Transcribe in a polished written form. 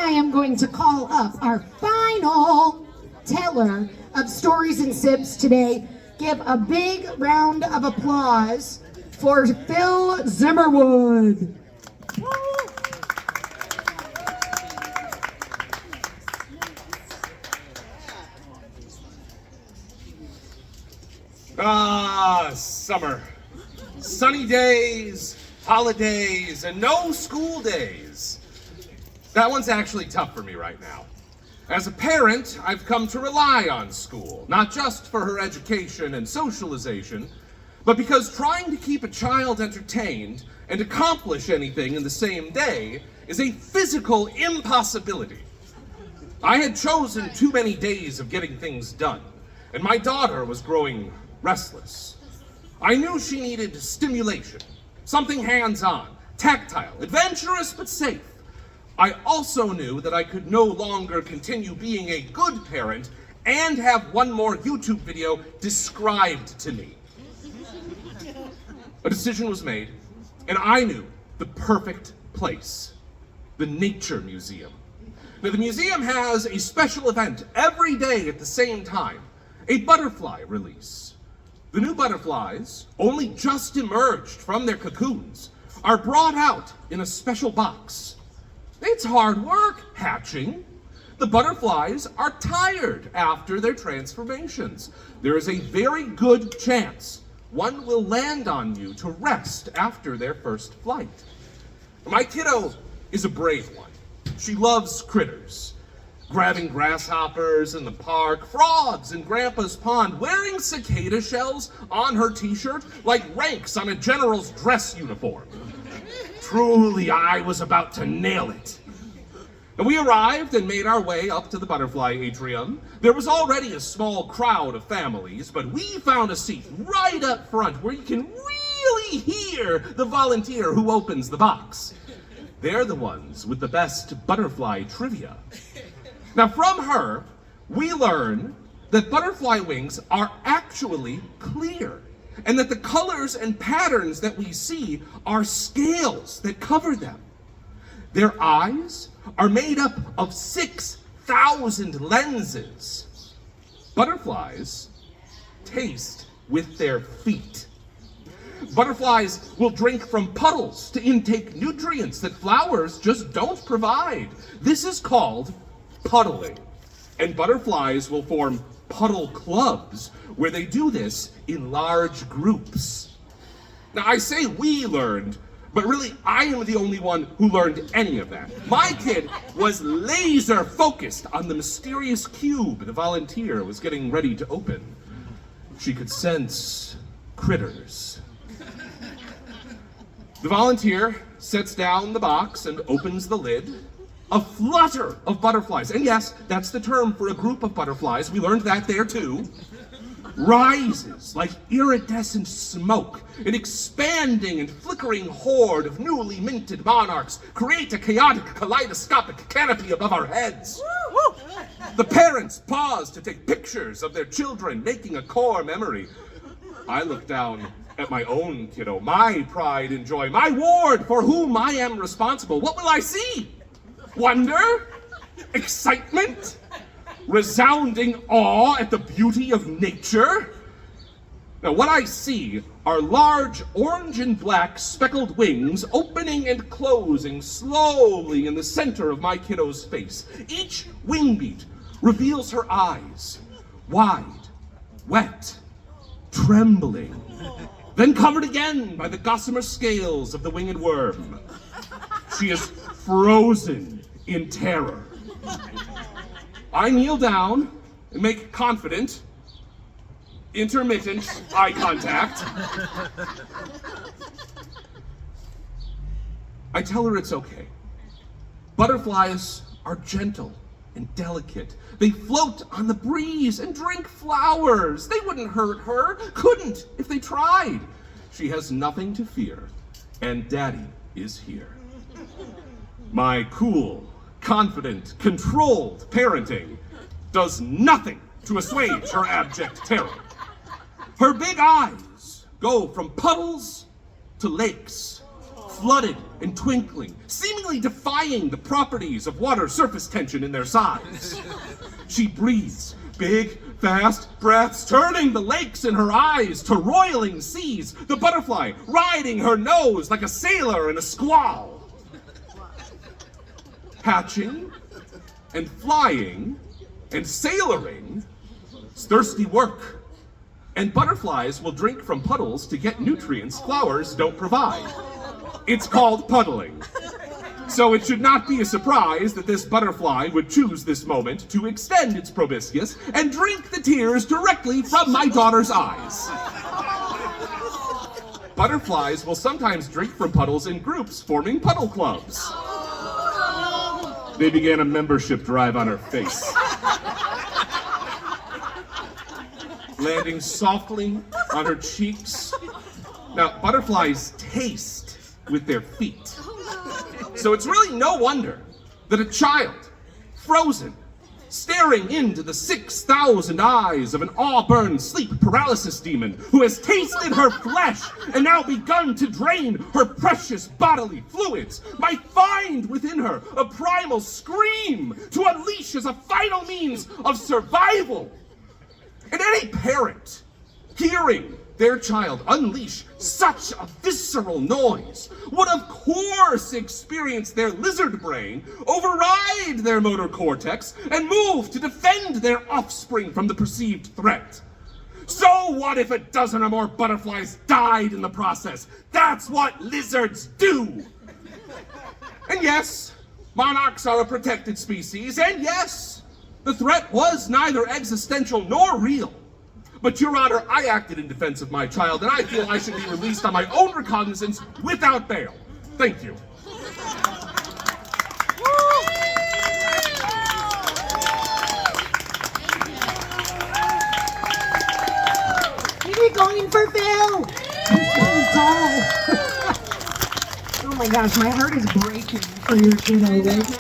I am going to call up our final teller of stories and sips today. Give a big round of applause for Phil Zimmerwood. Summer. Sunny days, holidays, and no school days. That one's actually tough for me right now. As a parent, I've come to rely on school, not just for her education and socialization, but because trying to keep a child entertained and accomplish anything in the same day is a physical impossibility. I had chosen too many days of getting things done, and my daughter was growing restless. I knew she needed stimulation, something hands-on, tactile, adventurous but safe. I also knew that I could no longer continue being a good parent and have one more YouTube video described to me. A decision was made, and I knew the perfect place: the Nature Museum. Now, the museum has a special event every day at the same time, a butterfly release. The new butterflies, only just emerged from their cocoons, are brought out in a special box. It's hard work hatching. The butterflies are tired after their transformations. There is a very good chance one will land on you to rest after their first flight. My kiddo is a brave one. She loves critters, grabbing grasshoppers in the park, frogs in Grandpa's pond, wearing cicada shells on her t-shirt like ranks on a general's dress uniform. Truly, I was about to nail it. And we arrived and made our way up to the butterfly atrium. There was already a small crowd of families, but we found a seat right up front where you can really hear the volunteer who opens the box. They're the ones with the best butterfly trivia. Now, from her, we learn that butterfly wings are actually clear, and that the colors and patterns that we see are scales that cover them. Their eyes are made up of 6,000 lenses. Butterflies taste with their feet. Butterflies will drink from puddles to intake nutrients that flowers just don't provide. This is called puddling. And butterflies will form puddle clubs where they do this in large groups. Now, I say we learned, but really I am the only one who learned any of that. My kid was laser focused on the mysterious cube the volunteer was getting ready to open. She could sense critters. The volunteer sets down the box and opens the lid. A flutter of butterflies, and yes, that's the term for a group of butterflies, we learned that there too, rises like iridescent smoke. An expanding and flickering horde of newly minted monarchs create a chaotic, kaleidoscopic canopy above our heads. The parents pause to take pictures of their children, making a core memory. I look down at my own kiddo, my pride and joy, my ward for whom I am responsible. What will I see? Wonder? Excitement? Resounding awe at the beauty of nature? Now, what I see are large orange and black speckled wings opening and closing slowly in the center of my kiddo's face. Each wing beat reveals her eyes, wide, wet, trembling, then covered again by the gossamer scales of the winged worm. She is frozen in terror. I kneel down and make confident, intermittent eye contact. I tell her it's okay. Butterflies are gentle and delicate. They float on the breeze and drink flowers. They wouldn't hurt her, couldn't if they tried. She has nothing to fear, and Daddy is here. My cool, confident, controlled parenting does nothing to assuage her abject terror. Her big eyes go from puddles to lakes, flooded and twinkling, seemingly defying the properties of water surface tension in their sides. She breathes big, fast breaths, turning the lakes in her eyes to roiling seas, the butterfly riding her nose like a sailor in a squall. Hatching and flying and sailoring is thirsty work. And butterflies will drink from puddles to get nutrients flowers don't provide. It's called puddling. So it should not be a surprise that this butterfly would choose this moment to extend its proboscis and drink the tears directly from my daughter's eyes. Butterflies will sometimes drink from puddles in groups, forming puddle clubs. They began a membership drive on her face. Landing softly on her cheeks. Now, butterflies taste with their feet. So it's really no wonder that a child, frozen, staring into the 6,000 eyes of an auburn sleep paralysis demon who has tasted her flesh and now begun to drain her precious bodily fluids, might find within her a primal scream to unleash as a final means of survival. And any parent hearing their child unleash such a visceral noise would of course experience their lizard brain override their motor cortex and move to defend their offspring from the perceived threat. So what if a dozen or more butterflies died in the process? That's what lizards do. And yes, monarchs are a protected species, and yes, the threat was neither existential nor real. But, Your Honor, I acted in defense of my child, and I feel I should be released on my own recognizance without bail. Thank you. Keep it going for Phil. He's so tall. Oh my gosh, my heart is breaking for your kiddo right now.